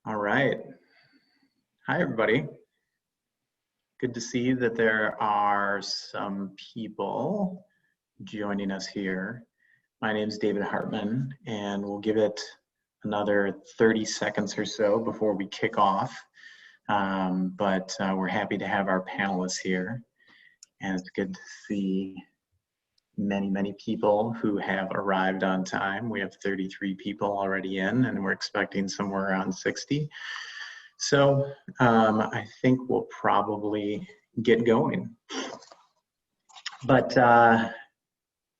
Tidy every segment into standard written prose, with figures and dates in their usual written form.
All right. Hi, everybody. Good to see that there are some people joining us here. My name is David Hartman, and we'll give it another 30 seconds or so before we kick off. But we're happy to have our panelists here, and it's good to see many people who have arrived on time. We have 33 people already in, and we're expecting somewhere around 60. So I think we'll probably get going. But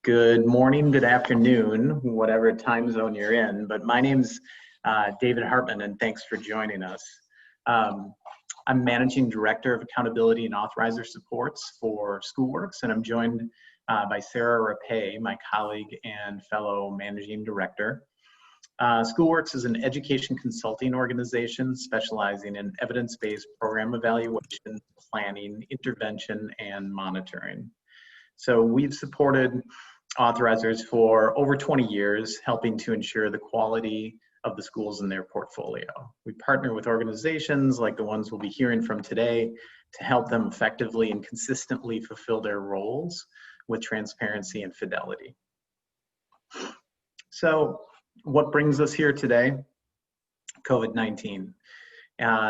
good morning, good afternoon, whatever time zone you're in. But my name's David Hartman, and thanks for joining us. I'm Managing Director of Accountability and Authorizer Supports for SchoolWorks, and I'm joined by Sarah Rapa, my colleague and fellow Managing Director. SchoolWorks is an education consulting organization specializing in evidence-based program evaluation, planning, intervention, and monitoring. So we've supported authorizers for over 20 years, helping to ensure the quality of the schools in their portfolio. We partner with organizations like the ones we'll be hearing from today to help them effectively and consistently fulfill their roles with transparency and fidelity. So what brings us here today? COVID-19.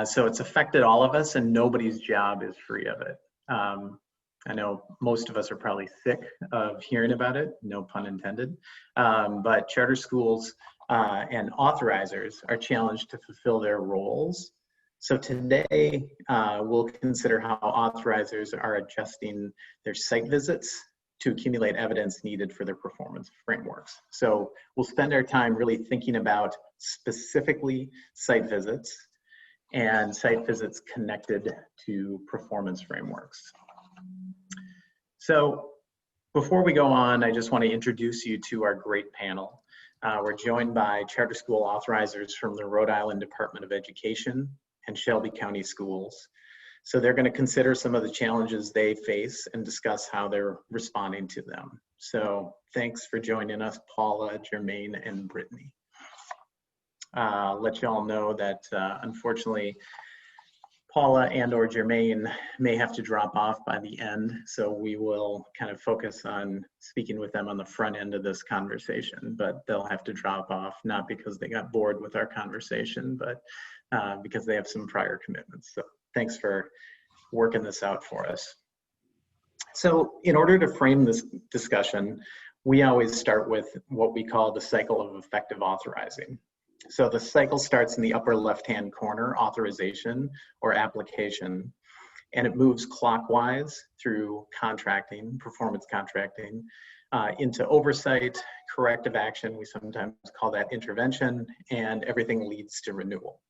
So it's affected all of us, and nobody's job is free of it. I know most of us are probably sick of hearing about it, no pun intended, but charter schools and authorizers are challenged to fulfill their roles. So today, we'll consider how authorizers are adjusting their site visits to accumulate evidence needed for their performance frameworks. So we'll spend our time really thinking about specifically site visits and site visits connected to performance frameworks. So before we go on, I just want to introduce you to our great panel. We're joined by charter school authorizers from the Rhode Island Department of Education and Shelby County Schools. So they're going to consider some of the challenges they face and discuss how they're responding to them. So thanks for joining us, Paula, Jermain, and Brittany. Let you all know that unfortunately, Paula and or Jermain may have to drop off by the end. So we will kind of focus on speaking with them on the front end of this conversation, but they'll have to drop off, not because they got bored with our conversation, but because they have some prior commitments. So thanks for working this out for us. So in order to frame this discussion, we always start with what we call the cycle of effective authorizing. So the cycle starts in the upper left-hand corner, authorization or application, and it moves clockwise through contracting, performance contracting, into oversight, corrective action, we sometimes call that intervention, and everything leads to renewal.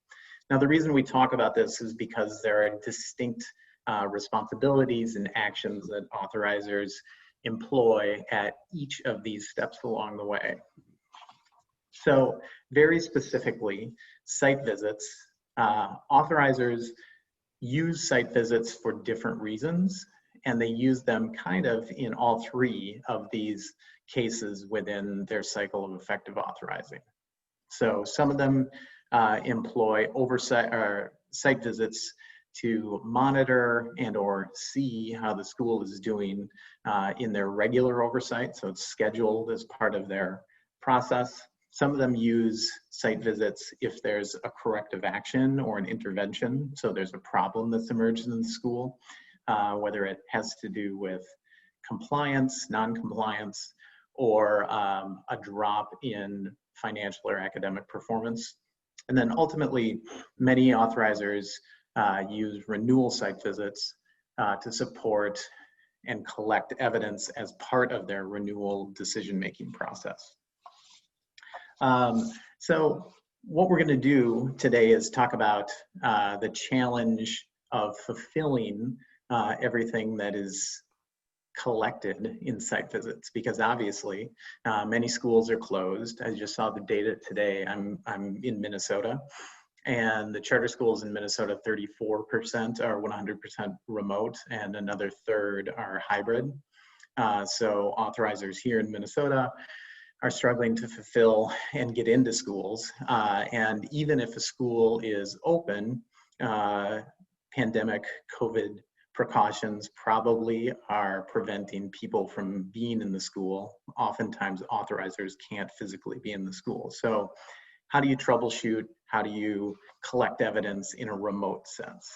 Now, the reason we talk about this is because there are distinct responsibilities and actions that authorizers employ at each of these steps along the way. So very specifically, site visits, authorizers use site visits for different reasons, and they use them kind of in all three of these cases within their cycle of effective authorizing. So some of them employ oversight or site visits to monitor and or see how the school is doing in their regular oversight. So it's scheduled as part of their process. Some of them use site visits if there's a corrective action or an intervention. So there's a problem that's emerged in the school, whether it has to do with compliance, non-compliance, or a drop in financial or academic performance. And then ultimately, many authorizers use renewal site visits to support and collect evidence as part of their renewal decision-making process. So what we're going to do today is talk about the challenge of fulfilling everything that is collected in site visits, because obviously many schools are closed. I just saw the data today. I'm in Minnesota, and the charter schools in Minnesota, 34% are 100% remote, and another third are hybrid. So authorizers here in Minnesota are struggling to fulfill and get into schools. And even if a school is open, pandemic COVID precautions probably are preventing people from being in the school. Oftentimes authorizers can't physically be in the school. So how do you troubleshoot? How do you collect evidence in a remote sense?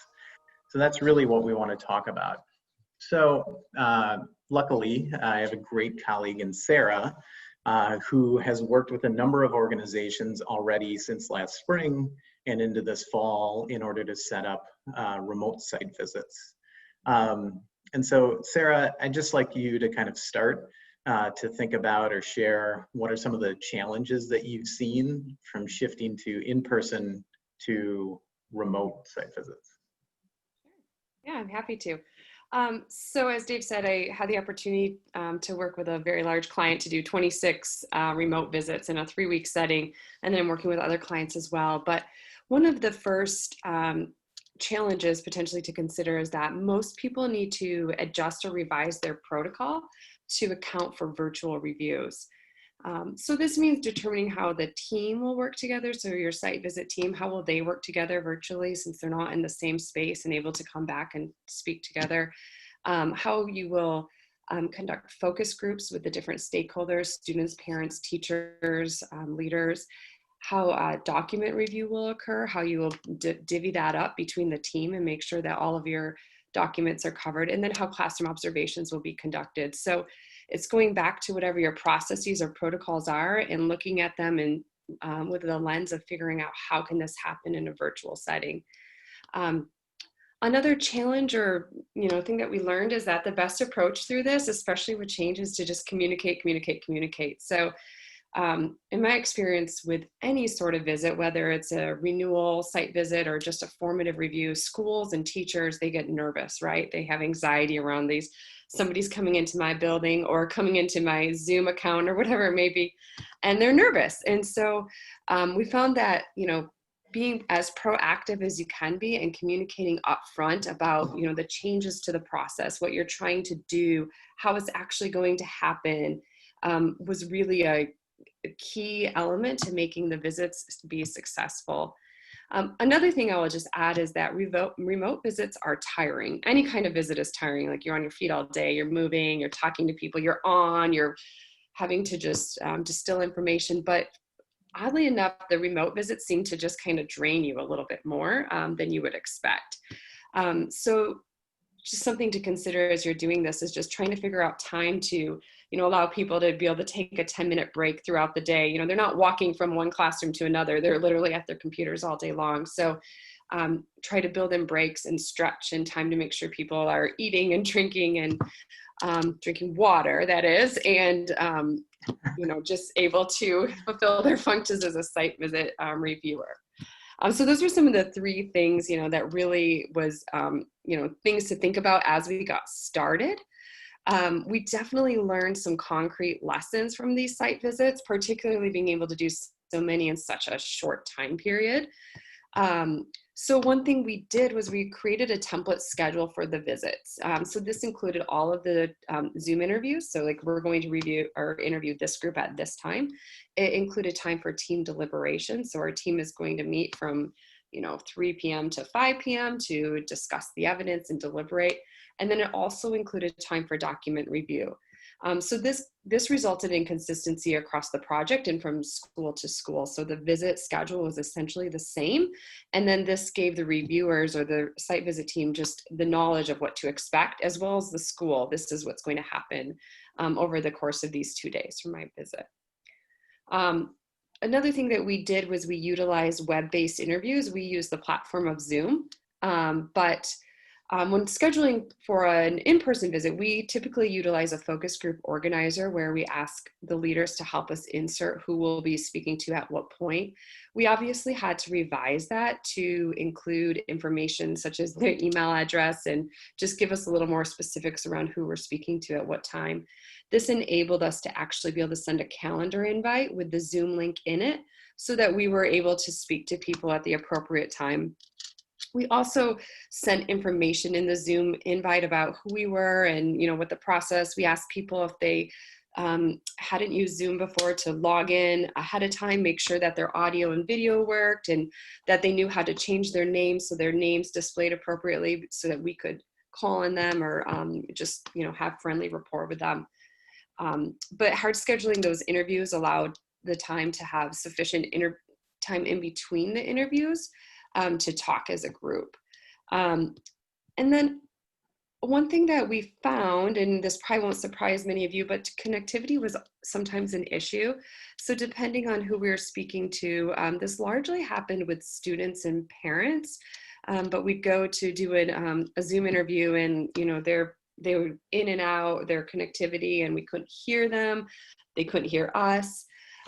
So that's really what we want to talk about. So luckily, I have a great colleague in Sarah, who has worked with a number of organizations already since last spring and into this fall in order to set up remote site visits. And so, Sarah, I'd just like you to kind of start to think about or share what are some of the challenges that you've seen from shifting to in-person to remote site visits. Yeah, I'm happy to. So as Dave said, I had the opportunity to work with a very large client to do 26 remote visits in a 3-week setting, and then I'm working with other clients as well. But one of the first challenges potentially to consider is that most people need to adjust or revise their protocol to account for virtual reviews. So this means determining how the team will work together. So your site visit team, how will they work together virtually since they're not in the same space and able to come back and speak together? How you will conduct focus groups with the different stakeholders, students, parents, teachers, leaders, how document review will occur, how you will divvy that up between the team and make sure that all of your documents are covered, and then how classroom observations will be conducted. So it's going back to whatever your processes or protocols are and looking at them and with the lens of figuring out how can this happen in a virtual setting. Another challenge or thing that we learned is that the best approach through this, especially with change, is to just communicate. So in my experience with any sort of visit, whether it's a renewal site visit or just a formative review, schools and teachers, they get nervous, right? They have anxiety around these. Somebody's coming into my building or coming into my Zoom account or whatever it may be, and they're nervous. And so we found that, being as proactive as you can be and communicating upfront about, the changes to the process, what you're trying to do, how it's actually going to happen, was really a key element to making the visits be successful. Another thing I will just add is that remote visits are tiring. Any kind of visit is tiring. Like you're on your feet all day, you're moving, you're talking to people, you're having to just distill information. But oddly enough, the remote visits seem to just kind of drain you a little bit more than you would expect. So just something to consider as you're doing this is just trying to figure out time to allow people to be able to take a 10-minute break throughout the day. They're not walking from one classroom to another. They're literally at their computers all day long. So try to build in breaks and stretch and time to make sure people are eating and drinking and drinking water, that is, and just able to fulfill their functions as a site visit reviewer. So those were some of the 3 things, that really was, things to think about as we got started. We definitely learned some concrete lessons from these site visits, particularly being able to do so many in such a short time period. So one thing we did was we created a template schedule for the visits. So this included all of the Zoom interviews. So like we're going to review or interview this group at this time. It included time for team deliberation. So our team is going to meet from 3 p.m. to 5 p.m. to discuss the evidence and deliberate. And then it also included time for document review. So this resulted in consistency across the project and from school to school. So the visit schedule was essentially the same. And then this gave the reviewers or the site visit team just the knowledge of what to expect, as well as the school. This is what's going to happen over the course of these 2 days for my visit. Another thing that we did was we utilized web-based interviews. We use the platform of Zoom, but when scheduling for an in-person visit, we typically utilize a focus group organizer where we ask the leaders to help us insert who we'll be speaking to at what point. We obviously had to revise that to include information such as their email address and just give us a little more specifics around who we're speaking to at what time. This enabled us to actually be able to send a calendar invite with the Zoom link in it so that we were able to speak to people at the appropriate time. We also sent information in the Zoom invite about who we were and, what the process. We asked people if they hadn't used Zoom before, to log in ahead of time, make sure that their audio and video worked, and that they knew how to change their names so their names displayed appropriately so that we could call on them or just, you know, have friendly rapport with them. But hard scheduling those interviews allowed the time to have sufficient time in between the interviews to talk as a group. And then one thing that we found, and this probably won't surprise many of you, but connectivity was sometimes an issue. So depending on who we were speaking to, this largely happened with students and parents, but we'd go to do a Zoom interview, and you know, they were in and out, their connectivity, and we couldn't hear them. They couldn't hear us.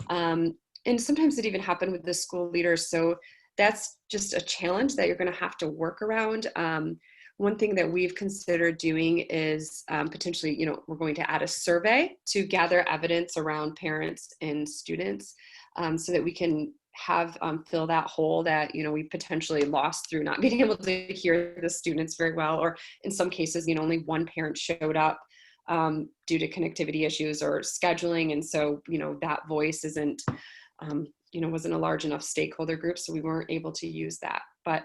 And sometimes it even happened with the school leaders. So that's just a challenge that you're going to have to work around. One thing that we've considered doing is potentially, you know, we're going to add a survey to gather evidence around parents and students so that we can have fill that hole that, you know, we potentially lost through not being able to hear the students very well, or in some cases, you know, only one parent showed up due to connectivity issues or scheduling. And so, you know, that voice isn't, you know, wasn't a large enough stakeholder group, so we weren't able to use that. But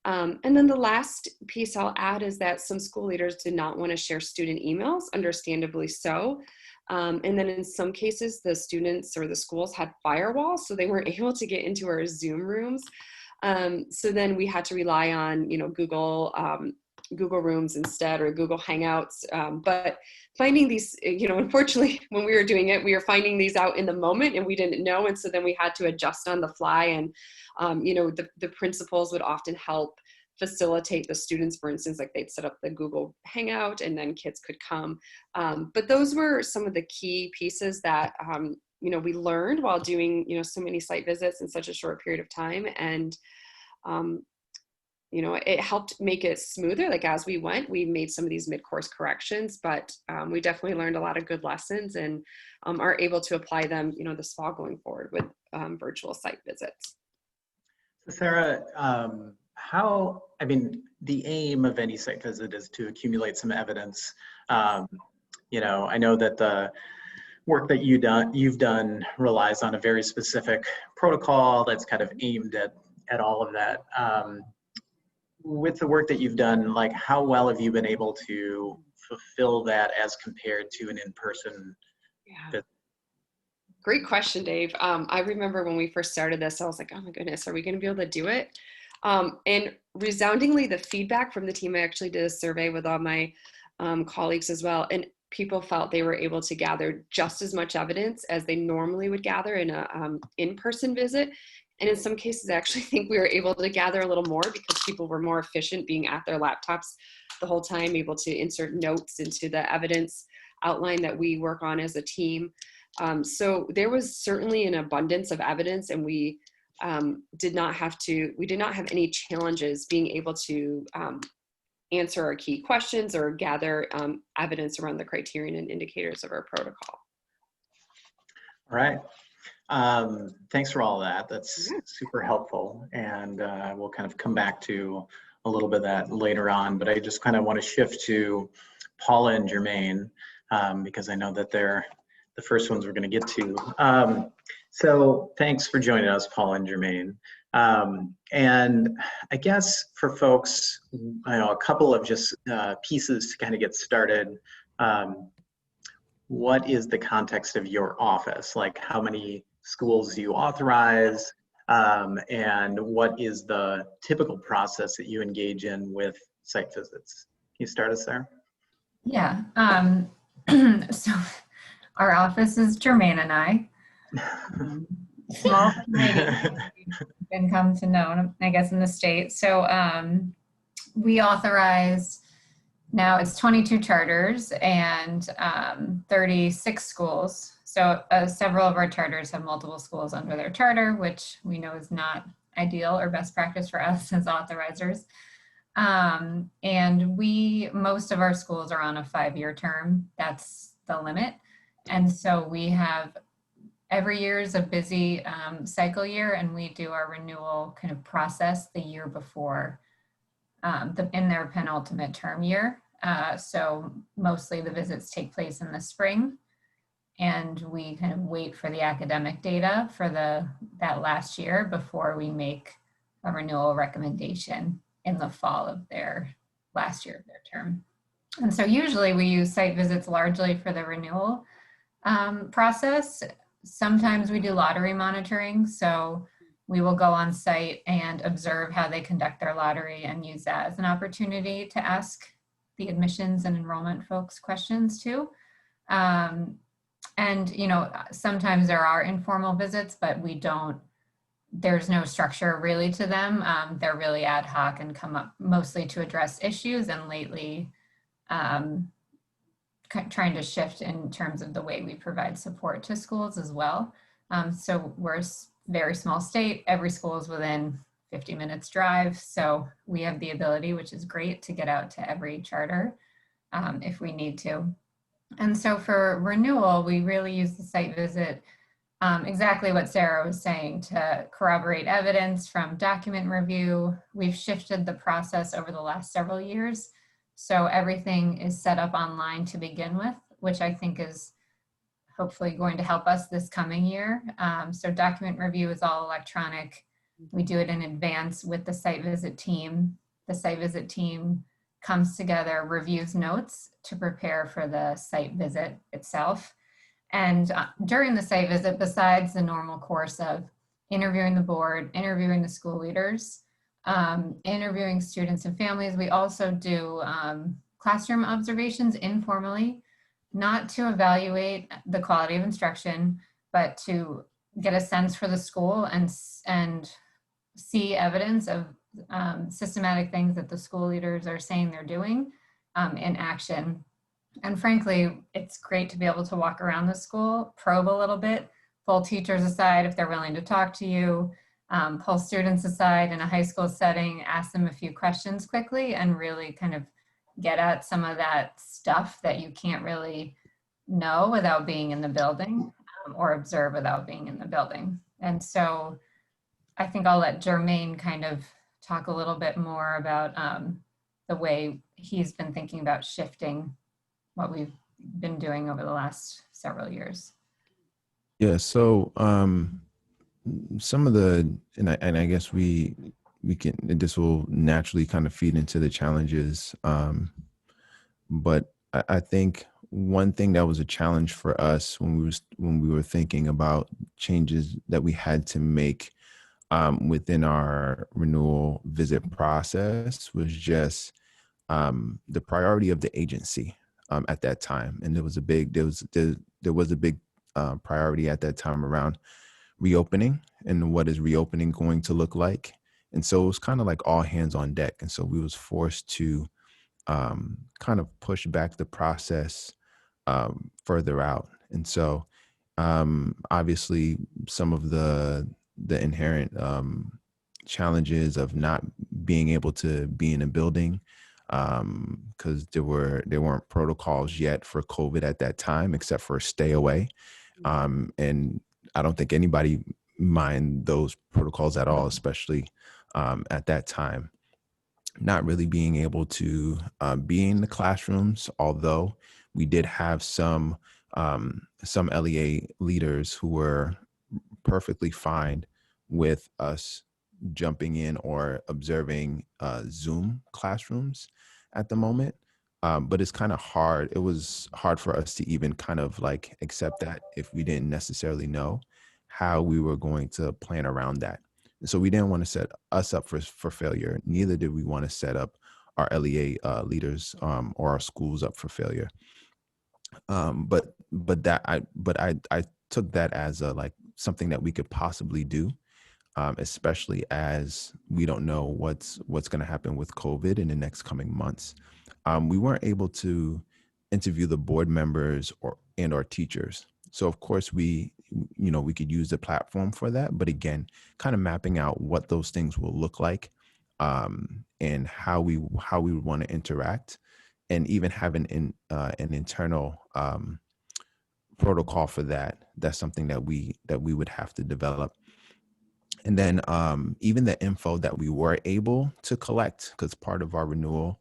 and then the last piece I'll add is that some school leaders did not want to share student emails, understandably so. And then in some cases, the students or the schools had firewalls, so they weren't able to get into our Zoom rooms. So then we had to rely on, you know, Google Rooms instead, or Google Hangouts. But finding these, you know, unfortunately, when we were doing it, we were finding these out in the moment and we didn't know. And so then we had to adjust on the fly. And, you know, the principals would often help facilitate the students. For instance, like they'd set up the Google Hangout and then kids could come. But those were some of the key pieces that, you know, we learned while doing, you know, so many site visits in such a short period of time. And, you know, it helped make it smoother. Like as we went, we made some of these mid-course corrections, but we definitely learned a lot of good lessons and are able to apply them, you know, this fall going forward with virtual site visits. So Sarah, I mean, the aim of any site visit is to accumulate some evidence. You know, I know that the work that you've done relies on a very specific protocol that's kind of aimed at all of that. With the work that you've done, like how well have you been able to fulfill that as compared to an in-person visit? Great question, Dave. I remember when we first started this, I was like, oh my goodness, are we going to be able to do it? And resoundingly, the feedback from the team, I actually did a survey with all my colleagues as well, and people felt they were able to gather just as much evidence as they normally would gather in a in-person visit. And in some cases, I actually think we were able to gather a little more because people were more efficient being at their laptops the whole time, able to insert notes into the evidence outline that we work on as a team. So there was certainly an abundance of evidence, and we did not have any challenges being able to answer our key questions or gather evidence around the criterion and indicators of our protocol. All right. Thanks for all that. That's super helpful. And we'll kind of come back to a little bit of that later on, but I just kind of want to shift to Paula and Jermain because I know that they're the first ones we're going to get to. So thanks for joining us, Paula and Jermain. And I guess for folks, I know a couple of just pieces to kind of get started. What is the context of your office? Like how many schools do you authorize? And what is the typical process that you engage in with site visits? Can you start us there? Yeah, so our office is Jermain and I. Small community, you've been come to know, I guess, in the state. So we authorize, now it's 22 charters and 36 schools. So several of our charters have multiple schools under their charter, which we know is not ideal or best practice for us as authorizers. And most of our schools are on a 5-year term. That's the limit. And so we have, every year is a busy cycle year, and we do our renewal kind of process the year before in their penultimate term year. So mostly the visits take place in the spring. and we kind of wait for the academic data for that last year before we make a renewal recommendation in the fall of their last year of their term. And so usually we use site visits largely for the renewal process. Sometimes we do lottery monitoring. So we will go on site and observe how they conduct their lottery and use that as an opportunity to ask the admissions and enrollment folks questions too. And, you know, sometimes there are informal visits, but there's no structure really to them. They're really ad hoc and come up mostly to address issues, and lately trying to shift in terms of the way we provide support to schools as well. So we're a very small state. Every school is within 50 minutes drive. So we have the ability, which is great, to get out to every charter if we need to. And so for renewal, we really use the site visit, exactly what Sarah was saying, to corroborate evidence from document review. We've shifted the process over the last several years. So everything is set up online to begin with, which I think is hopefully going to help us this coming year. So document review is all electronic. We do it in advance with the site visit team. The site visit team comes together, reviews notes to prepare for the site visit itself. And during the site visit, besides the normal course of interviewing the board, interviewing the school leaders, interviewing students and families, we also do classroom observations informally, not to evaluate the quality of instruction, but to get a sense for the school and see evidence of systematic things that the school leaders are saying they're doing in action. And frankly, it's great to be able to walk around the school, probe a little bit, pull teachers aside if they're willing to talk to you, pull students aside in a high school setting, ask them a few questions quickly, and really kind of get at some of that stuff that you can't really know without being in the building, or observe without being in the building. And so I think I'll let Jermain kind of talk a little bit more about the way he's been thinking about shifting what we've been doing over the last several years. Yeah, so some of the, and I guess we can, this will naturally kind of feed into the challenges. But I think one thing that was a challenge for us when we were thinking about changes that we had to make within our renewal visit process was just the priority of the agency at that time. And there was a big priority at that time around reopening and what is reopening going to look like. And so it was kind of like all hands on deck. And so we was forced to kind of push back the process further out. And so obviously some of the inherent challenges of not being able to be in a building because there weren't protocols yet for COVID at that time, except for stay away. And I don't think anybody mind those protocols at all, especially at that time. Not really being able to be in the classrooms, although we did have some LEA leaders who were perfectly fine with us jumping in or observing Zoom classrooms at the moment. But it's kind of hard. It was hard for us to even kind of like accept that if we didn't necessarily know how we were going to plan around that. And so we didn't want to set us up for failure. Neither did we want to set up our LEA leaders or our schools up for failure. But I took that as like something that we could possibly do, especially as we don't know what's going to happen with COVID in the next coming months. We weren't able to interview the board members or teachers. So of course we could use the platform for that, but again, kind of mapping out what those things will look like, and how we would want to interact, and even have an internal protocol for that. That's something that we would have to develop. And then even the info that we were able to collect, because part of our renewal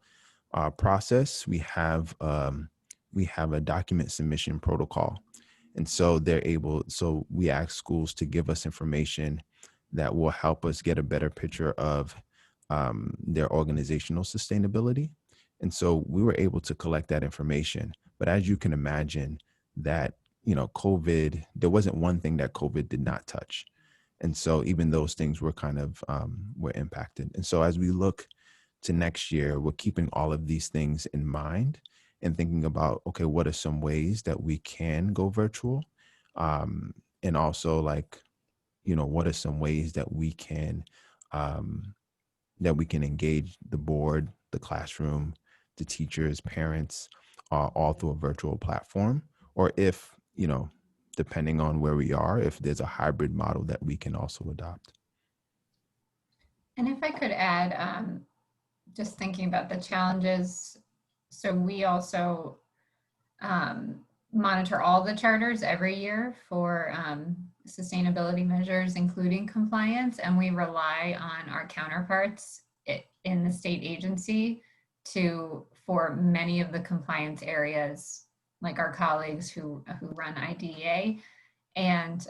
process, we have a document submission protocol. And so so we ask schools to give us information that will help us get a better picture of their organizational sustainability. And so we were able to collect that information. But as you can imagine, that, COVID, there wasn't one thing that COVID did not touch. And so even those things were kind of were impacted. And so as we look to next year, we're keeping all of these things in mind and thinking about, okay, what are some ways that we can go virtual? And also what are some ways that we can engage the board, the classroom, the teachers, parents, all through a virtual platform, or if, depending on where we are, if there's a hybrid model that we can also adopt. And if I could add, just thinking about the challenges. So we also monitor all the charters every year for sustainability measures, including compliance, and we rely on our counterparts in the state agency for many of the compliance areas, like our colleagues who run IDEA, and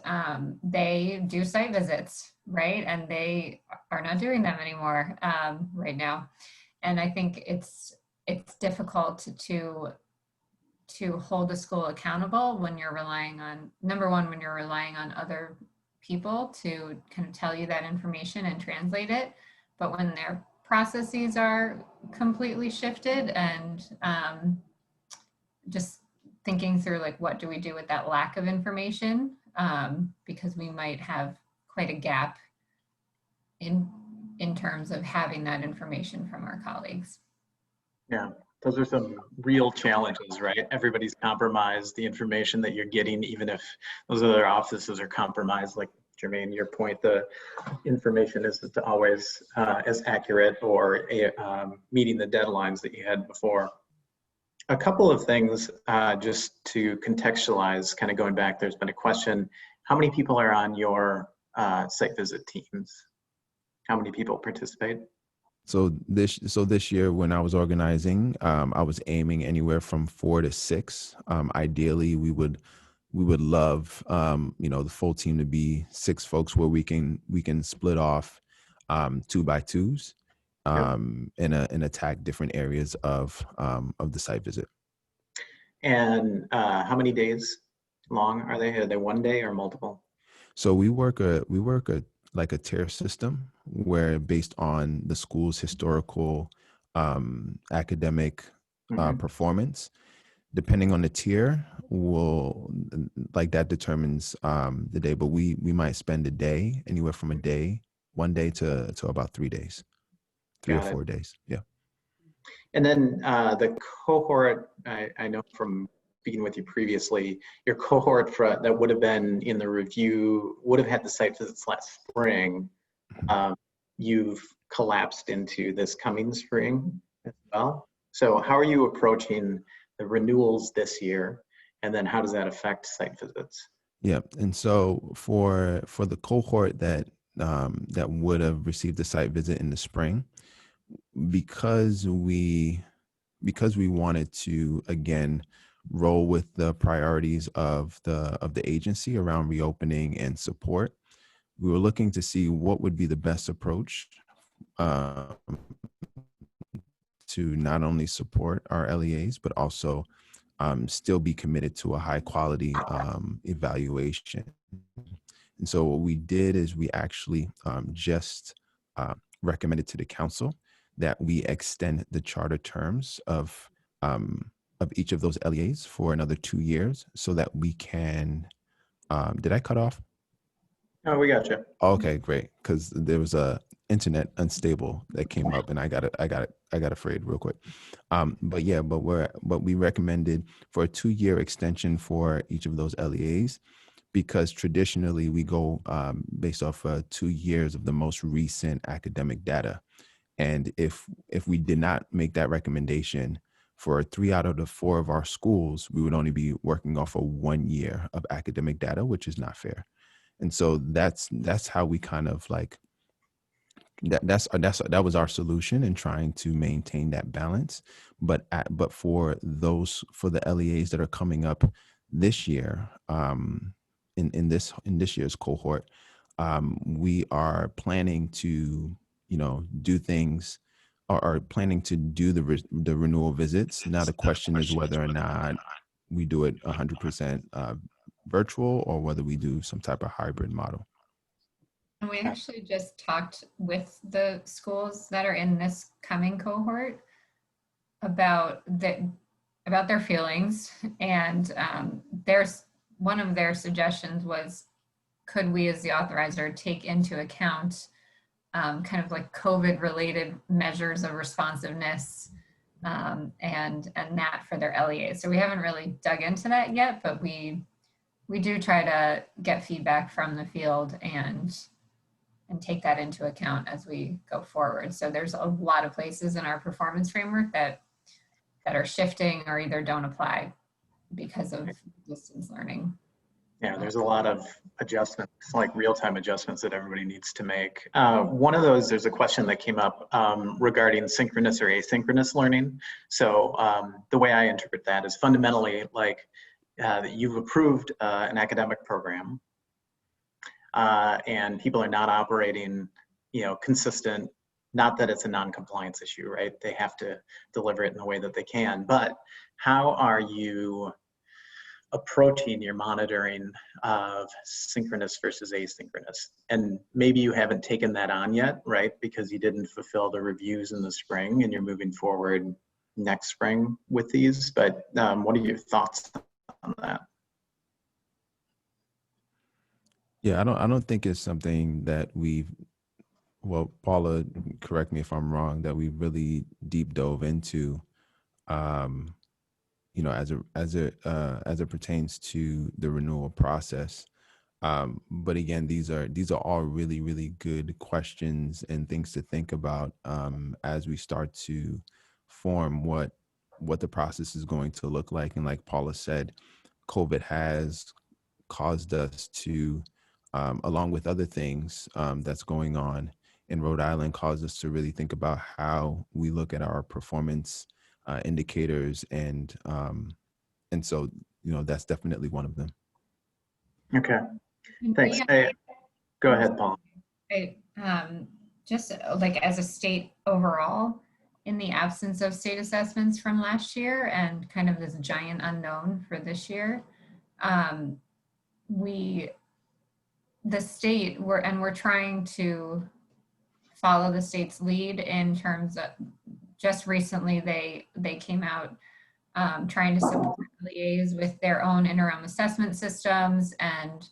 they do site visits, right? And they are not doing them anymore right now. And I think it's difficult to hold a school accountable when you're relying on, number one, when you're relying on other people to kind of tell you that information and translate it. But when their processes are completely shifted, and just thinking through, like, what do we do with that lack of information? Because we might have quite a gap in terms of having that information from our colleagues. Yeah, those are some real challenges, right? Everybody's compromised. The information that you're getting, even if those other offices are compromised, like Jermain, your point, the information isn't always as accurate or meeting the deadlines that you had before. A couple of things just to contextualize, kind of going back, there's been a question, how many people are on your site visit teams? How many people participate? So this year, when I was organizing, I was aiming anywhere from 4 to 6. Ideally, we would love the full team to be 6 folks, where we can split off 2 by 2s and attack different areas of the site visit. And how many days long are they? Are they one day or multiple? So we work like a tier system, where based on the school's historical academic performance, depending on the tier, that determines the day. But we might spend a day, anywhere from 1 day to about 3 days, 3 or 4 days. Yeah. And then the cohort, I know from speaking with you previously, your cohort that would have been in the review, would have had the site visits last spring. You've collapsed into this coming spring as well. So how are you approaching the renewals this year? And then how does that affect site visits? Yeah. And so for the cohort that would have received the site visit in the spring, because we wanted to, again, roll with the priorities of the agency around reopening and support, we were looking to see what would be the best approach to not only support our LEAs, but also still be committed to a high quality evaluation. And so what we did is we actually just recommended to the council that we extend the charter terms of each of those LEAs for another 2 years, so that we can, did I cut off? Oh, we got you. Okay, great. Because there was a internet unstable that came up, and I got afraid real quick. But we recommended for a 2-year extension for each of those LEAs, because traditionally we go based off 2 years of the most recent academic data. And if we did not make that recommendation for 3 out of the 4 of our schools, we would only be working off of 1 year of academic data, which is not fair. And so that's how we kind of like that was our solution in trying to maintain that balance. But for the LEAs that are coming up this year, in this year's cohort, we are planning to, do things, or are planning to do the renewal visits. Now the question is whether or not we do it 100% virtual, or whether we do some type of hybrid model. And we actually just talked with the schools that are in this coming cohort about their feelings, and one of their suggestions was, could we as the authorizer take into account kind of like COVID related measures of responsiveness and that for their LEAs. So we haven't really dug into that yet, but we do try to get feedback from the field and take that into account as we go forward. So there's a lot of places in our performance framework that are shifting or either don't apply because of distance learning. Yeah, there's a lot of adjustments, like real-time adjustments that everybody needs to make. One of those, there's a question that came up regarding synchronous or asynchronous learning. So the way I interpret that is fundamentally like you've approved an academic program and people are not operating, consistent. Not that it's a non-compliance issue, right? They have to deliver it in the way that they can, but how are you approaching your monitoring of synchronous versus asynchronous? And maybe you haven't taken that on yet, right? Because you didn't fulfill the reviews in the spring and you're moving forward next spring with these, but what are your thoughts on that? Yeah, I don't think it's something that well, Paula, correct me if I'm wrong, that we really deep dove into, as it pertains to the renewal process. But again, these are all really, really good questions and things to think about as we start to form what the process is going to look like. And like Paula said, COVID has caused us to, along with other things that's going on in Rhode Island, caused us to really think about how we look at our performance indicators, and so that's definitely one of them. Okay, thanks. Hey, go ahead, Paul. Just like as a state overall, in the absence of state assessments from last year and kind of this giant unknown for this year, we're trying to follow the state's lead in terms of, just recently they came out trying to support LEAs with their own interim assessment systems and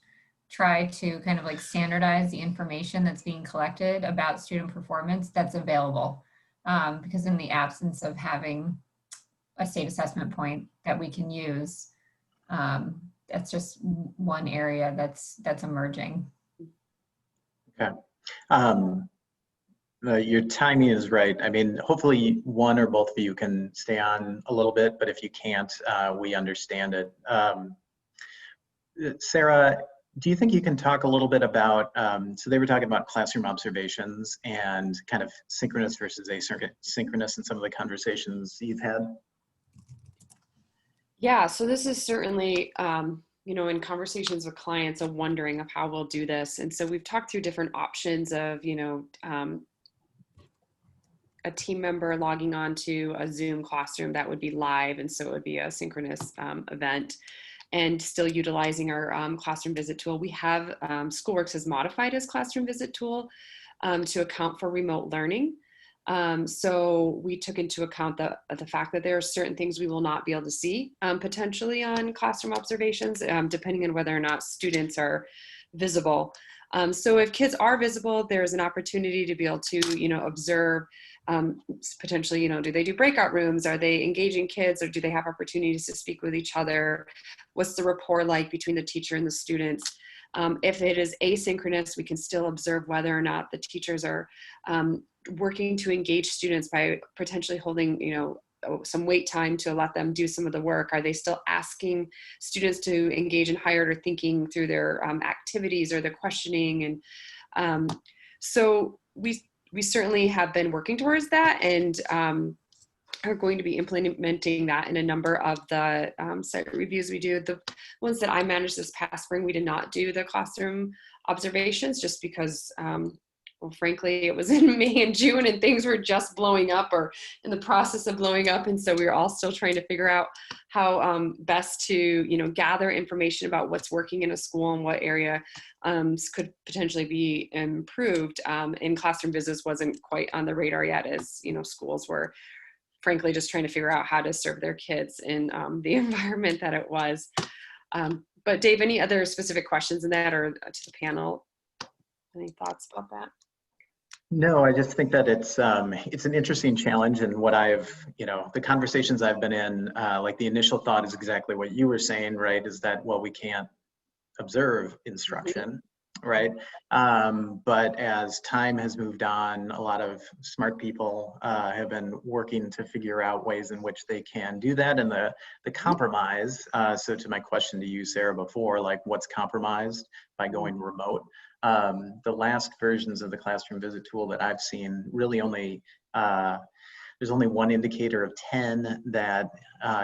try to kind of like standardize the information that's being collected about student performance that's available. Because in the absence of having a state assessment point that we can use, that's just one area that's emerging. Okay. Your timing is right. I mean, hopefully one or both of you can stay on a little bit, but if you can't, we understand it. Sarah, do you think you can talk a little bit about, so they were talking about classroom observations and kind of synchronous versus asynchronous in some of the conversations you've had? Yeah, so this is certainly, in conversations with clients, a wondering of how we'll do this. And so we've talked through different options of, a team member logging on to a Zoom classroom that would be live, and so it would be a synchronous event, and still utilizing our classroom visit tool. We have SchoolWorks has modified as classroom visit tool to account for remote learning. So we took into account the fact that there are certain things we will not be able to see potentially on classroom observations, depending on whether or not students are visible. So if kids are visible, there's an opportunity to be able to, observe potentially, do they do breakout rooms? Are they engaging kids, or do they have opportunities to speak with each other? What's the rapport like between the teacher and the students? If it is asynchronous, we can still observe whether or not the teachers are working to engage students by potentially holding, some wait time to let them do some of the work. Are they still asking students to engage in higher order thinking through their activities or their questioning? And so we certainly have been working towards that. And are going to be implementing that in a number of the site reviews we do. The ones that I managed this past spring, we did not do the classroom observations just because, well, frankly, it was in May and June and things were just blowing up or in the process of blowing up. And so we were all still trying to figure out how best to, you know, gather information about what's working in a school and what area could potentially be improved. And classroom visits wasn't quite on the radar yet, as, you know, schools were frankly just trying to figure out how to serve their kids in the environment that it was. But Dave, any other specific questions in that, or to the panel? Any thoughts about that? No, I just think that it's an interesting challenge, and what I've, you know, the conversations I've been in, like the initial thought is exactly what you were saying, right? Is that, well, we can't observe instruction, right? But as time has moved on, a lot of smart people have been working to figure out ways in which they can do that. And the compromise, so to my question to you, Sarah, before, like what's compromised by going remote? The last versions of the classroom visit tool that I've seen really only, there's only one indicator of 10 that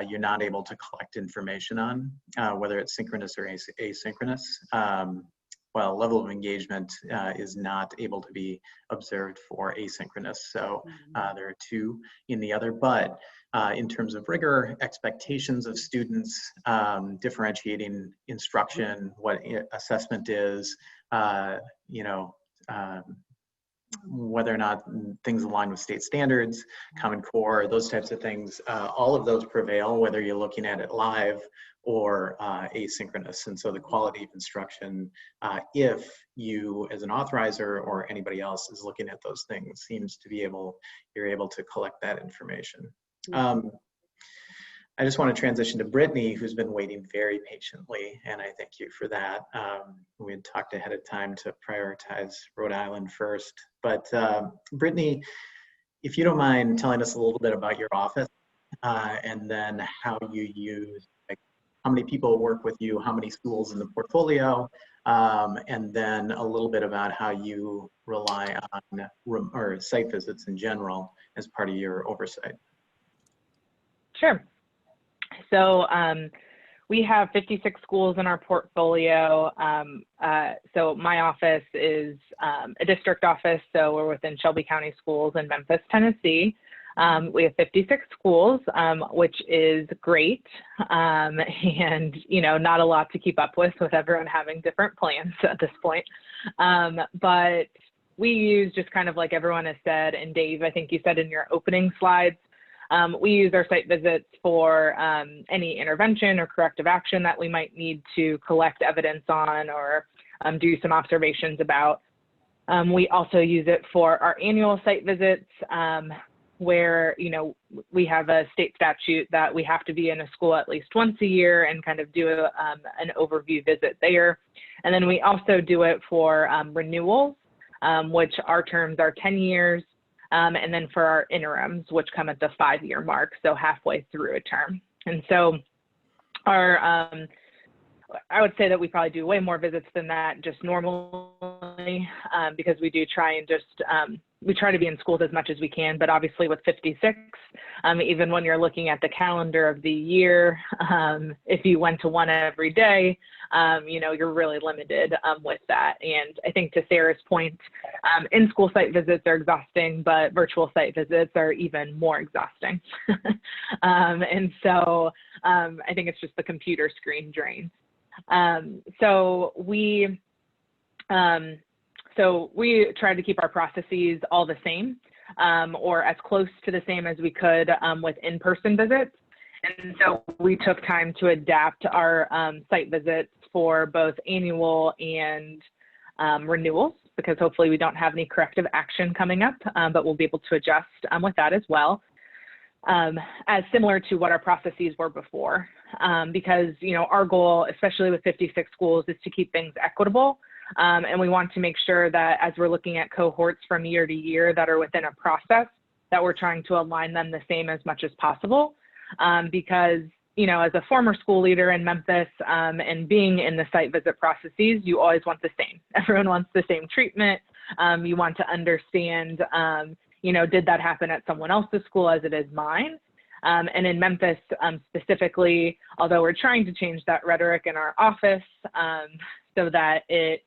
you're not able to collect information on, whether it's synchronous or asynchronous. Well, level of engagement is not able to be observed for asynchronous. So there are 2 in the other, but in terms of rigor, expectations of students, differentiating instruction, what assessment is, you know, whether or not things align with state standards, Common Core, those types of things, all of those prevail, whether you're looking at it live or asynchronous. And so the quality of instruction, if you as an authorizer or anybody else is looking at those things, seems to be you're able to collect that information. I just want to transition to Brittany, who's been waiting very patiently, and I thank you for that. We had talked ahead of time to prioritize Rhode Island first, but Brittany, if you don't mind telling us a little bit about your office, and then how you use, like, how many people work with you, how many schools in the portfolio, and then a little bit about how you rely on site visits in general as part of your oversight. Sure. So we have 56 schools in our portfolio. So my office is a district office, so we're within Shelby County Schools in Memphis, Tennessee. We have 56 schools, which is great, and, you know, not a lot to keep up with everyone having different plans at this point. But we use, just kind of like everyone has said, and Dave, I think you said in your opening slides, we use our site visits for any intervention or corrective action that we might need to collect evidence on or do some observations about. We also use it for our annual site visits, where, you know, we have a state statute that we have to be in a school at least once a year and kind of do an overview visit there. And then we also do it for renewals, which our terms are 10 years. And then for our interims, which come at the 5-year mark, so halfway through a term. And so our, I would say that we probably do way more visits than that just normally, because we do try and just, we try to be in schools as much as we can, but obviously with 56, even when you're looking at the calendar of the year, if you went to one every day, you know, you're really limited with that. And I think to Sarah's point, in-school site visits are exhausting, but virtual site visits are even more exhausting. And so I think it's just the computer screen drain. So we try to keep our processes all the same, or as close to the same as we could with in-person visits. And so we took time to adapt our site visits for both annual and renewals, because hopefully we don't have any corrective action coming up, but we'll be able to adjust with that as well, as similar to what our processes were before. Because, you know, our goal, especially with 56 schools, is to keep things equitable. And we want to make sure that as we're looking at cohorts from year to year that are within a process, that we're trying to align them the same as much as possible. Because, you know, as a former school leader in Memphis, and being in the site visit processes, you always want the same. Everyone wants the same treatment. You want to understand, you know, did that happen at someone else's school as it is mine? And in Memphis specifically, although we're trying to change that rhetoric in our office so that it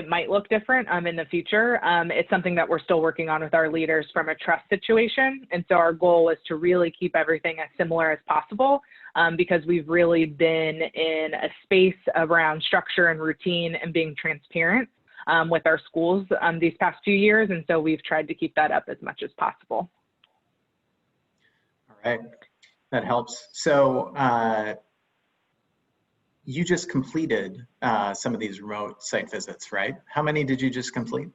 might look different in the future, it's something that we're still working on with our leaders from a trust situation. And so our goal is to really keep everything as similar as possible because we've really been in a space around structure and routine and being transparent with our schools these past few years. And so we've tried to keep that up as much as possible. All right, that helps. So you just completed some of these remote site visits, right? How many did you just complete?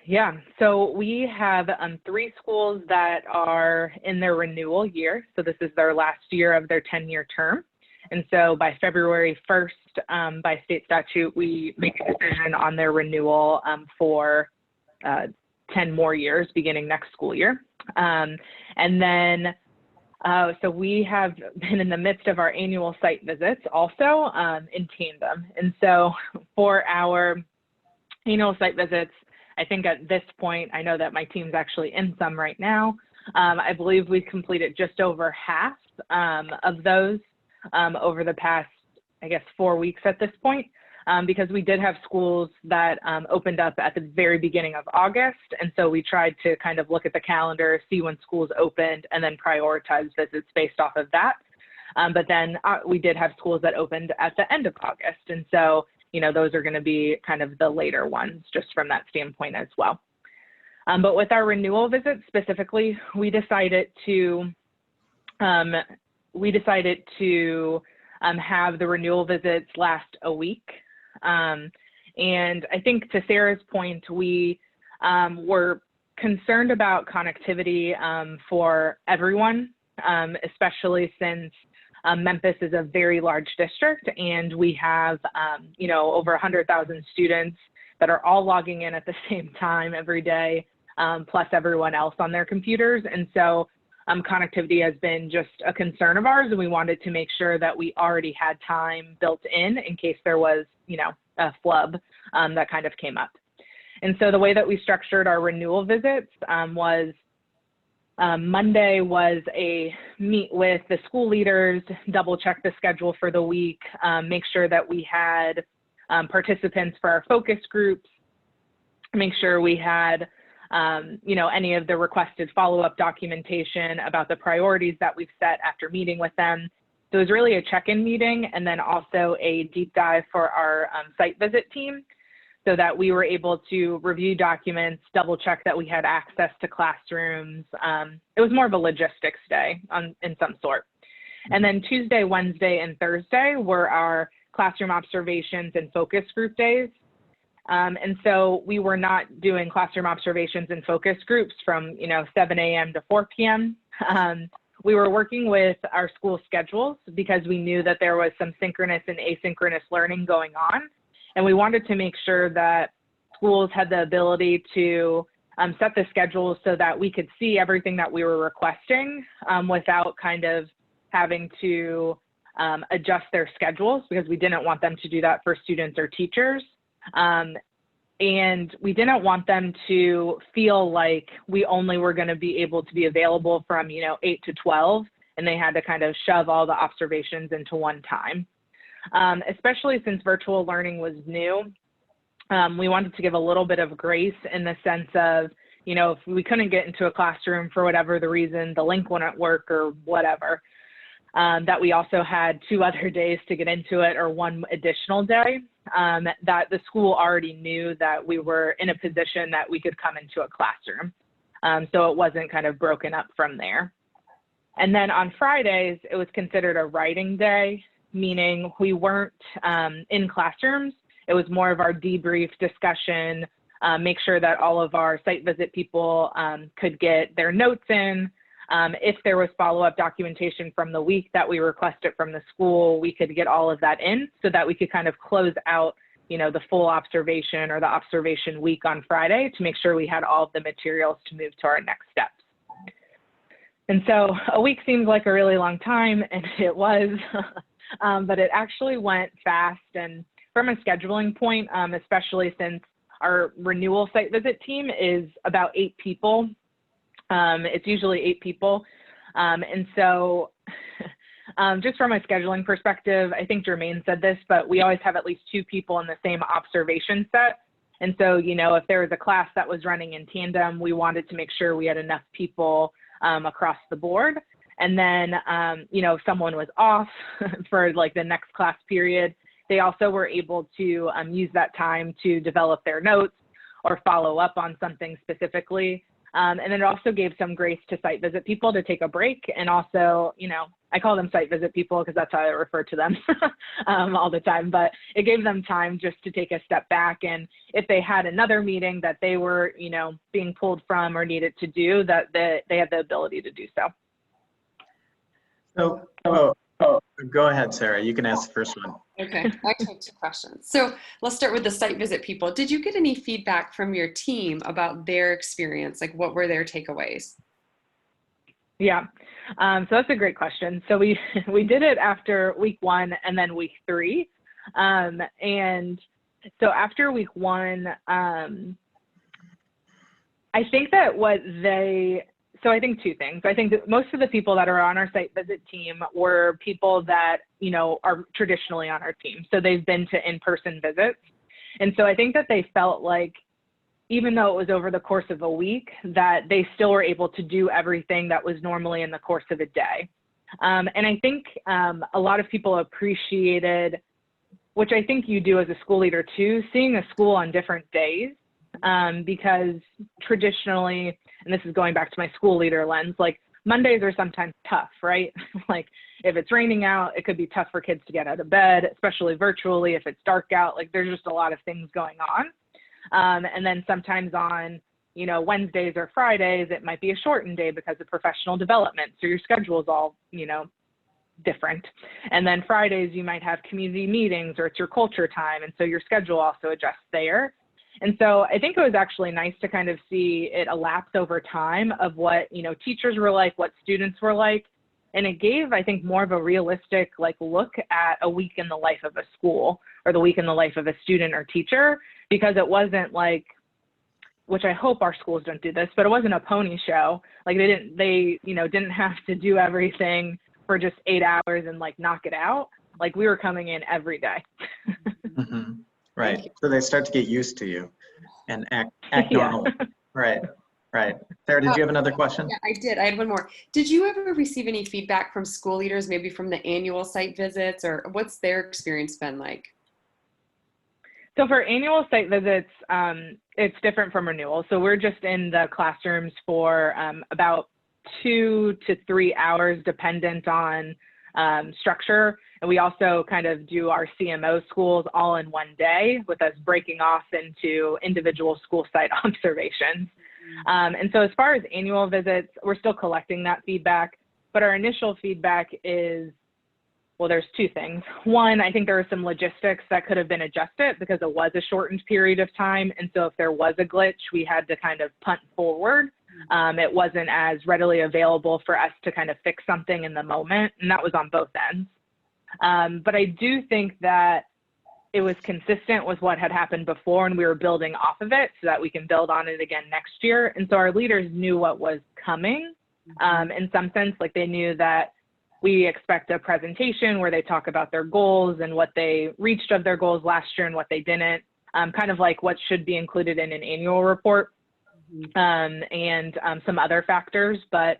Yeah, so we have 3 schools that are in their renewal year. So this is their last year of their 10-year term. And so by February 1st, by state statute, we make a decision on their renewal for 10 more years beginning next school year. And then so we have been in the midst of our annual site visits also in tandem. And so for our annual site visits, I think at this point, I know that my team's actually in some right now. I believe we've completed just over half of those over the past, I guess, 4 weeks at this point. Because we did have schools that opened up at the very beginning of August. And so we tried to kind of look at the calendar, see when schools opened, and then prioritize visits based off of that. But then we did have schools that opened at the end of August. And so, those are going to be kind of the later ones just from that standpoint as well. But with our renewal visits specifically, we decided to have the renewal visits last a week. And I think to Sarah's point, we were concerned about connectivity for everyone, especially since Memphis is a very large district and we have, over 100,000 students that are all logging in at the same time every day, plus everyone else on their computers. And so connectivity has been just a concern of ours, and we wanted to make sure that we already had time built in case there was, a flub that kind of came up. And so the way that we structured our renewal visits was Monday was a meet with the school leaders, double check the schedule for the week, make sure that we had participants for our focus groups, make sure we had any of the requested follow-up documentation about the priorities that we've set after meeting with them. So it was really a check-in meeting and then also a deep dive for our site visit team so that we were able to review documents, double check that we had access to classrooms. It was more of a logistics day in some sort. And then Tuesday, Wednesday, and Thursday were our classroom observations and focus group days. And so we were not doing classroom observations and focus groups from, 7 a.m. to 4 p.m. We were working with our school schedules because we knew that there was some synchronous and asynchronous learning going on. And we wanted to make sure that schools had the ability to set the schedules so that we could see everything that we were requesting without kind of having to adjust their schedules, because we didn't want them to do that for students or teachers. And we didn't want them to feel like we only were going to be able to be available from, 8 to 12, and they had to kind of shove all the observations into one time. Especially since virtual learning was new, we wanted to give a little bit of grace in the sense of, if we couldn't get into a classroom for whatever the reason, the link wouldn't work or whatever, that we also had 2 other days to get into it or 1 additional day. That the school already knew that we were in a position that we could come into a classroom. So it wasn't kind of broken up from there. And then on Fridays, it was considered a writing day, meaning we weren't in classrooms. It was more of our debrief discussion, make sure that all of our site visit people could get their notes in. If there was follow-up documentation from the week that we requested from the school, we could get all of that in so that we could kind of close out, the full observation or the observation week on Friday to make sure we had all of the materials to move to our next steps. And so a week seems like a really long time, and it was, but it actually went fast. And from a scheduling point, especially since our renewal site visit team is about 8 people, It's usually 8 people. And so just from a scheduling perspective, I think Jermain said this, but we always have at least 2 people in the same observation set. And so, you know, if there was a class that was running in tandem, we wanted to make sure we had enough people across the board. And then, you know, if someone was off for like the next class period, they also were able to use that time to develop their notes or follow up on something specifically. And then it also gave some grace to site visit people to take a break. And also, you know, I call them site visit people because that's how I refer to them all the time, but it gave them time just to take a step back. And if they had another meeting that they were, you know, being pulled from or needed to do, that they had the ability to do so. So, go ahead, Sarah. You can ask the first one. Okay, I actually have 2 questions. So let's start with the site visit people. Did you get any feedback from your team about their experience? Like, what were their takeaways? Yeah, so that's a great question. So we did it after week 1 and then week 3. And so after week 1, I think that so I think 2 things. I think that most of the people that are on our site visit team were people that, you know, are traditionally on our team. So they've been to in-person visits. And so I think that they felt like, even though it was over the course of a week, that they still were able to do everything that was normally in the course of a day. And I think a lot of people appreciated, which I think you do as a school leader too, seeing a school on different days, because traditionally, and this is going back to my school leader lens, like Mondays are sometimes tough, right? Like if it's raining out, it could be tough for kids to get out of bed, especially virtually. If it's dark out, like there's just a lot of things going on. And then sometimes on, you know, Wednesdays or Fridays, it might be a shortened day because of professional development. So your schedule is all, you know, different. And then Fridays, you might have community meetings or it's your culture time. And so your schedule also adjusts there. And so I think it was actually nice to kind of see it elapse over time of what, you know, teachers were like, what students were like. And it gave, I think, more of a realistic like look at a week in the life of a school or the week in the life of a student or teacher, because it wasn't like, which I hope our schools don't do this, but it wasn't a pony show. Like they you know, didn't have to do everything for just 8 hours and like knock it out. Like we were coming in every day. Mm-hmm. Right. So they start to get used to you and act Yeah. normal. Right. Right. Sarah, did you have another question? Yeah, I did. I had one more. Did you ever receive any feedback from school leaders, maybe from the annual site visits, or what's their experience been like? So for annual site visits, it's different from renewal. So we're just in the classrooms for about 2 to 3 hours, dependent on structure. And we also kind of do our CMO schools all in one day, with us breaking off into individual school site observations. And so as far as annual visits, we're still collecting that feedback, but our initial feedback is, well, there's 2 things. One, I think there are some logistics that could have been adjusted because it was a shortened period of time. And so if there was a glitch, we had to kind of punt forward. It wasn't as readily available for us to kind of fix something in the moment, and that was on both ends. But I do think that it was consistent with what had happened before, and we were building off of it so that we can build on it again next year. And so our leaders knew what was coming. In some sense, like they knew that we expect a presentation where they talk about their goals and what they reached of their goals last year and what they didn't, kind of like what should be included in an annual report, and some other factors. But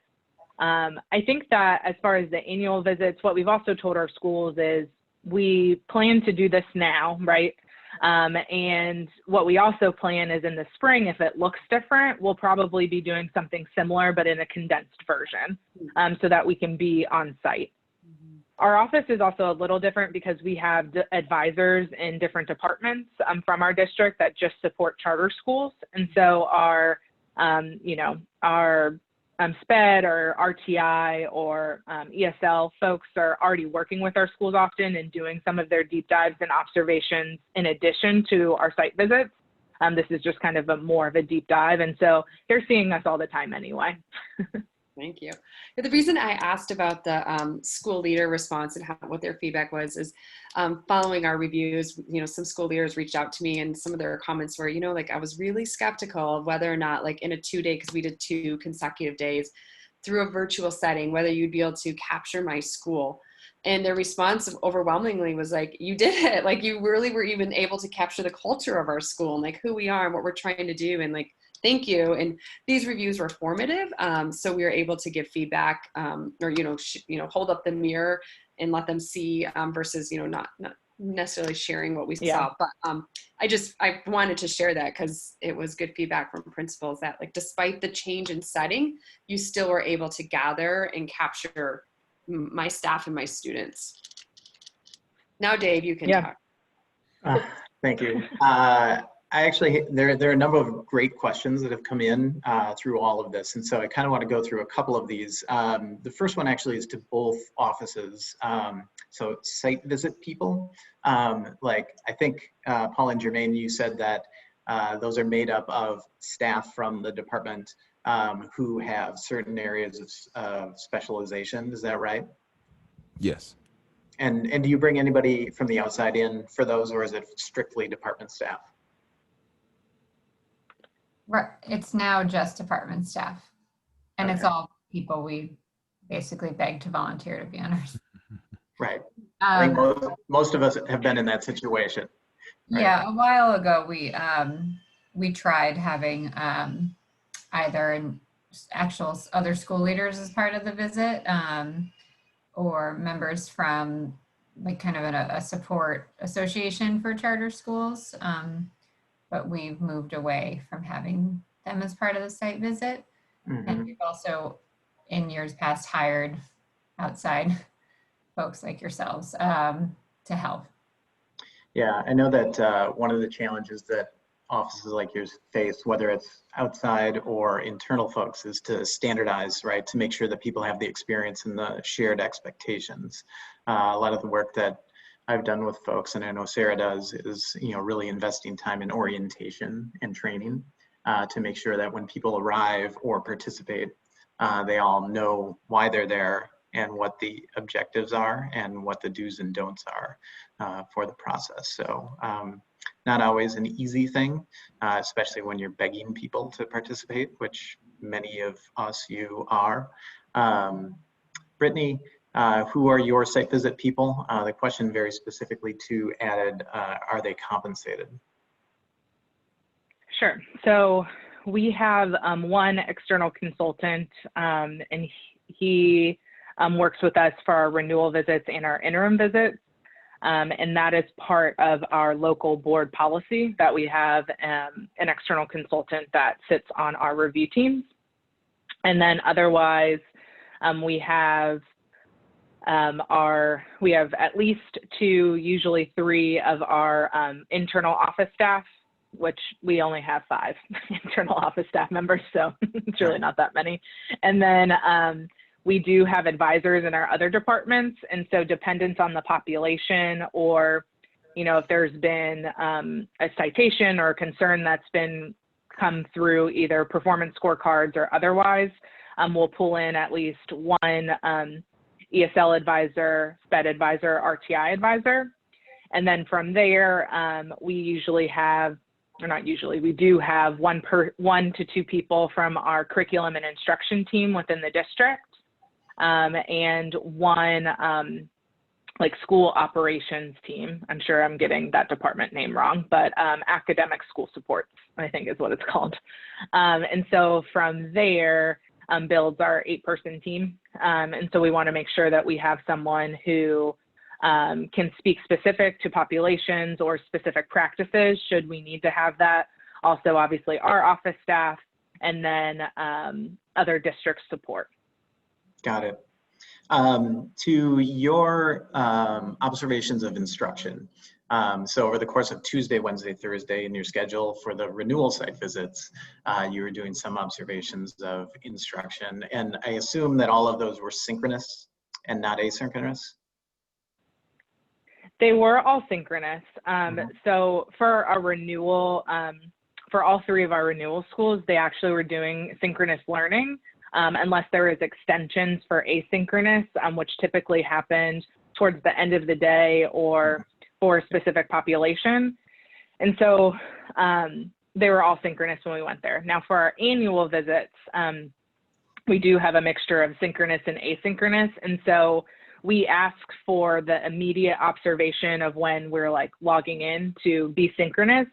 I think that as far as the annual visits, what we've also told our schools is we plan to do this now, right? And what we also plan is in the spring, if it looks different, we'll probably be doing something similar, but in a condensed version, so that we can be on site. Our office is also a little different because we have advisors in different departments from our district that just support charter schools. And so our, you know, our SPED or RTI or ESL folks are already working with our schools often and doing some of their deep dives and observations in addition to our site visits. This is just kind of more of a deep dive. And so they're seeing us all the time anyway. Thank you. The reason I asked about the school leader response and what their feedback was is following our reviews, some school leaders reached out to me and some of their comments were, like I was really skeptical of whether or not like in a 2-day, because we did 2 consecutive days through a virtual setting, whether you'd be able to capture my school. And their response overwhelmingly was like, you did it. Like you really were even able to capture the culture of our school and like who we are and what we're trying to do. And like, thank you. And these reviews were formative. So we were able to give feedback or, hold up the mirror and let them see versus, not necessarily sharing what we saw. But I wanted to share that because it was good feedback from principals that like, despite the change in setting, you still were able to gather and capture my staff and my students. Now, Dave, you can talk. Thank you. There are a number of great questions that have come in through all of this. And so I kind of want to go through a couple of these. The first one actually is to both offices. So site visit people, like I think Paula and Jermain, you said that those are made up of staff from the department who have certain areas of specialization. Is that right? Yes. And do you bring anybody from the outside in for those, or is it strictly department staff? Right. It's now just department staff. And It's all people we basically beg to volunteer to be on our. Right. I think most of us have been in that situation. Right? Yeah, a while ago we tried having either actual other school leaders as part of the visit or members from like kind of a support association for charter schools. But we've moved away from having them as part of the site visit. Mm-hmm. And we've also, in years past, hired outside folks like yourselves to help. Yeah, I know that one of the challenges that offices like yours face, whether it's outside or internal folks, is to standardize, right? To make sure that people have the experience and the shared expectations. A lot of the work that I've done with folks, and I know Sarah does, is really investing time in orientation and training to make sure that when people arrive or participate, they all know why they're there and what the objectives are and what the do's and don'ts are for the process. So not always an easy thing, especially when you're begging people to participate, which many of you are. Brittany, who are your site visit people? The question very specifically too added, are they compensated? Sure. So we have one external consultant and he works with us for our renewal visits and our interim visits. And that is part of our local board policy that we have an external consultant that sits on our review teams. And then otherwise, we have at least 2, usually 3 of our internal office staff, which we only have 5 internal office staff members, so it's really not that many. And then we do have advisors in our other departments, and so dependence on the population, or if there's been a citation or a concern that's been come through either performance scorecards or otherwise, we'll pull in at least one ESL advisor, SPED advisor, RTI advisor. And then from there, we do have 1 to 2 people from our curriculum and instruction team within the district, and 1 like school operations team. I'm sure I'm getting that department name wrong, but academic school supports, I think is what it's called. And so from there, builds our 8-person team. And so we want to make sure that we have someone who can speak specific to populations or specific practices should we need to have that. Also, obviously, our office staff, and then other district support. Got it. To your observations of instruction, so over the course of Tuesday, Wednesday, Thursday in your schedule for the renewal site visits, you were doing some observations of instruction, and I assume that all of those were synchronous and not asynchronous? They were all synchronous. So for our renewal, for all 3 of our renewal schools, they actually were doing synchronous learning. unless there is extensions for asynchronous, which typically happened towards the end of the day or for a specific population. And so they were all synchronous when we went there. Now for our annual visits, we do have a mixture of synchronous and asynchronous. And so we ask for the immediate observation of when we're like logging in to be synchronous,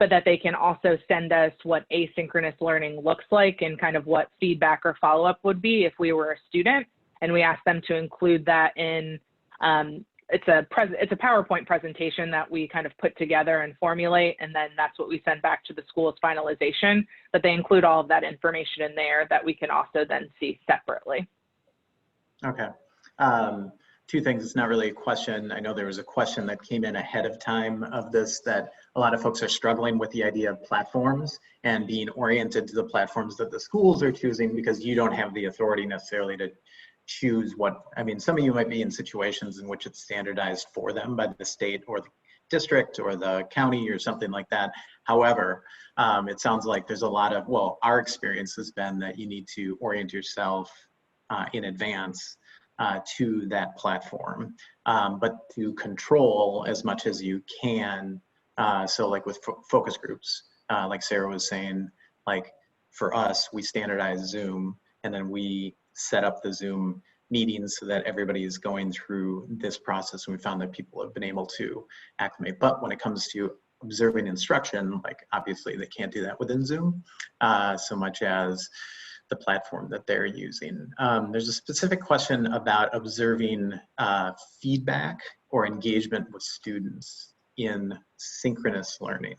but that they can also send us what asynchronous learning looks like and kind of what feedback or follow-up would be if we were a student. And we ask them to include that in, it's a PowerPoint presentation that we kind of put together and formulate, and then that's what we send back to the school's finalization, but they include all of that information in there that we can also then see separately. Okay. Two things. It's not really a question. I know there was a question that came in ahead of time of this, that a lot of folks are struggling with the idea of platforms and being oriented to the platforms that the schools are choosing, because you don't have the authority necessarily to choose what, I mean, some of you might be in situations in which it's standardized for them by the state or the district or the county or something like that. However, it sounds like there's a lot of, well, our experience has been that you need to orient yourself in advance to that platform, but to control as much as you can. So like with focus groups, like Sarah was saying, like for us, we standardize Zoom, and then we set up the Zoom meetings so that everybody is going through this process, and we found that people have been able to acclimate. But when it comes to observing instruction, like obviously they can't do that within Zoom so much as the platform that they're using. There's a specific question about observing feedback or engagement with students in synchronous learning.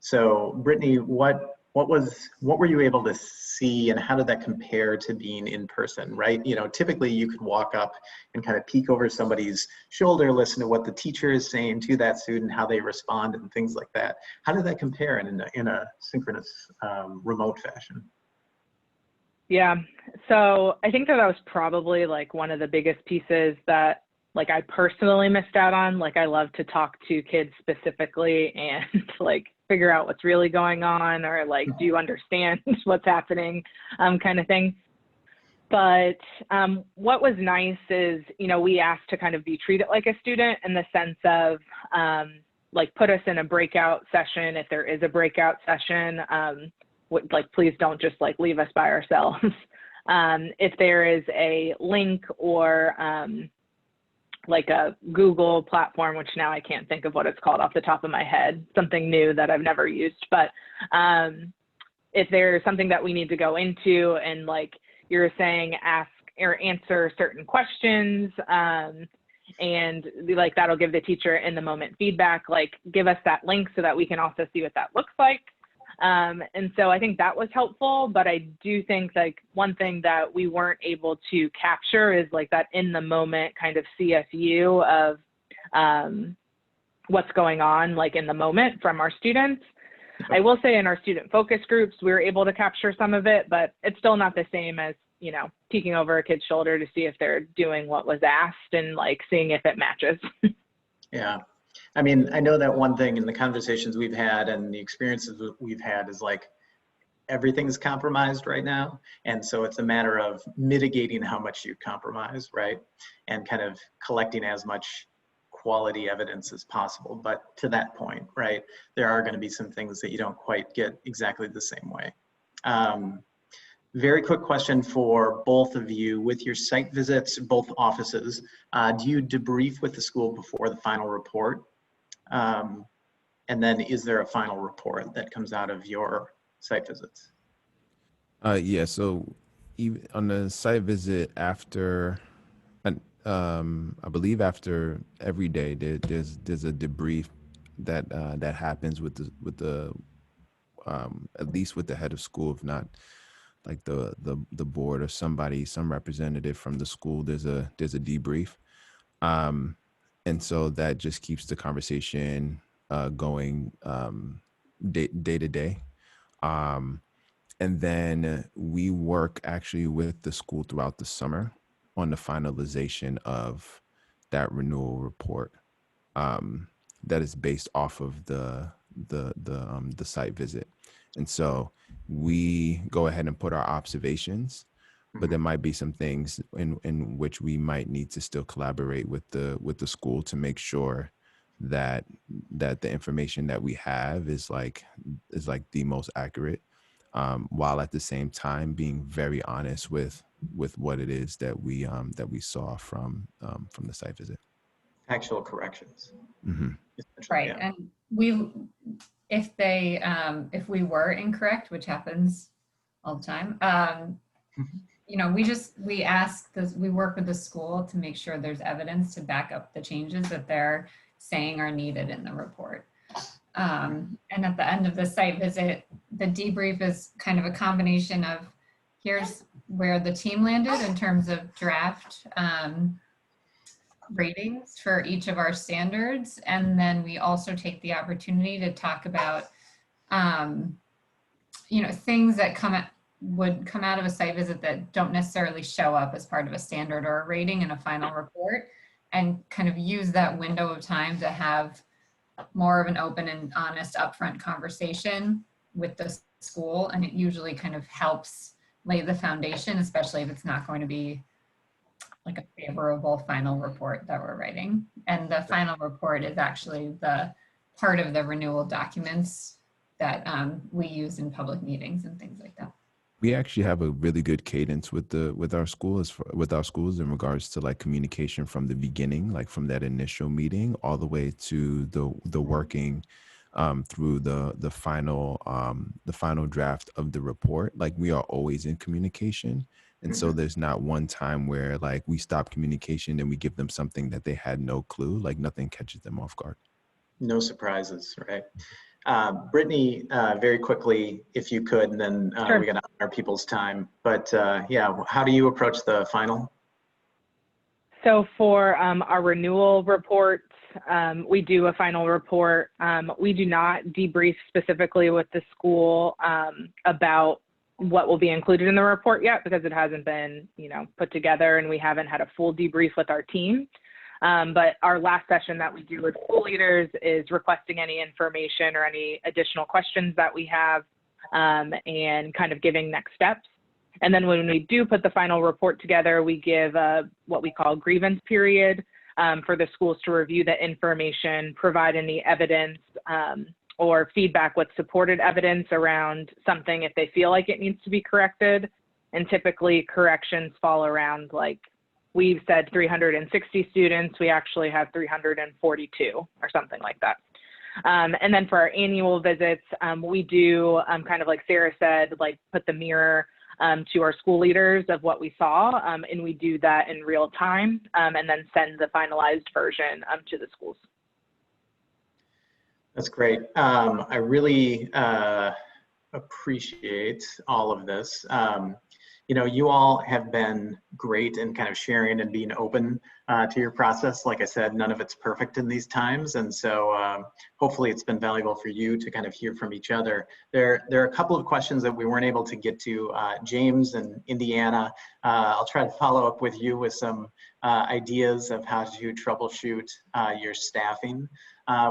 So Brittany, what were you able to see, and how did that compare to being in person, right? You know, typically you could walk up and kind of peek over somebody's shoulder, listen to what the teacher is saying to that student, how they respond and things like that. How did that compare in a synchronous remote fashion? Yeah, so I think that was probably like one of the biggest pieces that like I personally missed out on. Like I love to talk to kids specifically and like figure out what's really going on, or like, do you understand what's happening, kind of thing. But what was nice is, you know, we asked to kind of be treated like a student in the sense of like put us in a breakout session if there is a breakout session. Like, please don't just like leave us by ourselves. If there is a link or like a Google platform, which now I can't think of what it's called off the top of my head, something new that I've never used, but if there's something that we need to go into and like you're saying, ask or answer certain questions, and like that'll give the teacher in the moment feedback, like give us that link so that we can also see what that looks like. And so I think that was helpful, but I do think like one thing that we weren't able to capture is like that in the moment kind of CFU of what's going on like in the moment from our students. I will say in our student focus groups, we were able to capture some of it, but it's still not the same as, you know, peeking over a kid's shoulder to see if they're doing what was asked and like seeing if it matches. Yeah. I mean, I know that one thing in the conversations we've had and the experiences we've had is like everything's compromised right now. And so it's a matter of mitigating how much you compromise, right? And kind of collecting as much quality evidence as possible. But to that point, right, there are going to be some things that you don't quite get exactly the same way. Very quick question for both of you. With your site visits, both offices, do you debrief with the school before the final report? And then is there a final report that comes out of your site visits? Yeah, so even on the site visit after, I believe after every day, there's a debrief that that happens with the at least with the head of school, if not like the board or somebody, some representative from the school. There's a debrief, and so that just keeps the conversation going day to day. And then we work actually with the school throughout the summer on the finalization of that renewal report that is based off of the site visit. And so we go ahead and put our observations, but there might be some things in which we might need to still collaborate with the school to make sure that the information that we have is like the most accurate, while at the same time being very honest with what it is that we saw from the site visit. Actual corrections. Mm-hmm. Right. Yeah. And if we were incorrect, which happens all the time, you know, we ask this, we work with the school to make sure there's evidence to back up the changes that they're saying are needed in the report. And at the end of the site visit, the debrief is kind of a combination of here's where the team landed in terms of draft ratings for each of our standards. And then we also take the opportunity to talk about, you know, things that would come out of a site visit that don't necessarily show up as part of a standard or a rating in a final report, and kind of use that window of time to have more of an open and honest upfront conversation with the school. And it usually kind of helps lay the foundation, especially if it's not going to be like a favorable final report that we're writing. And the final report is actually the part of the renewal documents that we use in public meetings and things like that. We actually have a really good cadence with our schools in regards to like communication from the beginning, like from that initial meeting all the way to the working through the final draft of the report. Like we are always in communication. And so there's not one time where like we stop communication and we give them something that they had no clue, like nothing catches them off guard. No surprises, right? Brittany, very quickly, if you could, and then Sure. we got to honor people's time. But yeah, how do you approach the final? So for our renewal reports, we do a final report. We do not debrief specifically with the school about what will be included in the report yet, because it hasn't been, you know, put together, and we haven't had a full debrief with our team. But our last session that we do with school leaders is requesting any information or any additional questions that we have, and kind of giving next steps. And then when we do put the final report together, we give what we call grievance period for the schools to review the information, provide any evidence or feedback with supported evidence around something if they feel like it needs to be corrected. And typically corrections fall around, like we've said 360 students, we actually have 342 or something like that. And then for our annual visits, we do kind of like Sarah said, like put the mirror to our school leaders of what we saw, and we do that in real time, and then send the finalized version to the schools. That's great. I really appreciate all of this. You know, you all have been great in kind of sharing and being open to your process. Like I said, none of it's perfect in these times. And so hopefully it's been valuable for you to kind of hear from each other. There are a couple of questions that we weren't able to get to. James and Indiana, I'll try to follow up with you with some ideas of how to troubleshoot your staffing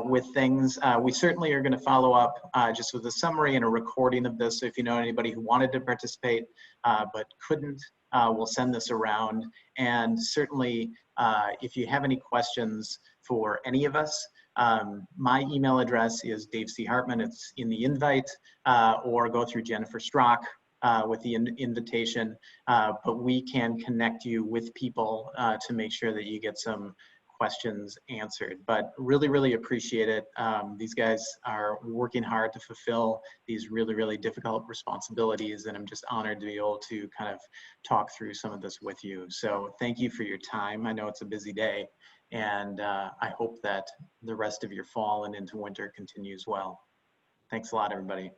with things. We certainly are going to follow up just with a summary and a recording of this. So if you know anybody who wanted to participate but couldn't, we'll send this around. And certainly, if you have any questions for any of us, my email address is Dave C. Hartman. It's in the invite, or go through Jennifer Strock with the invitation. But we can connect you with people to make sure that you get some questions answered. But really, really appreciate it. These guys are working hard to fulfill these really, really difficult responsibilities, and I'm just honored to be able to kind of talk through some of this with you. So thank you for your time. I know it's a busy day, and I hope that the rest of your fall and into winter continues well. Thanks a lot, everybody.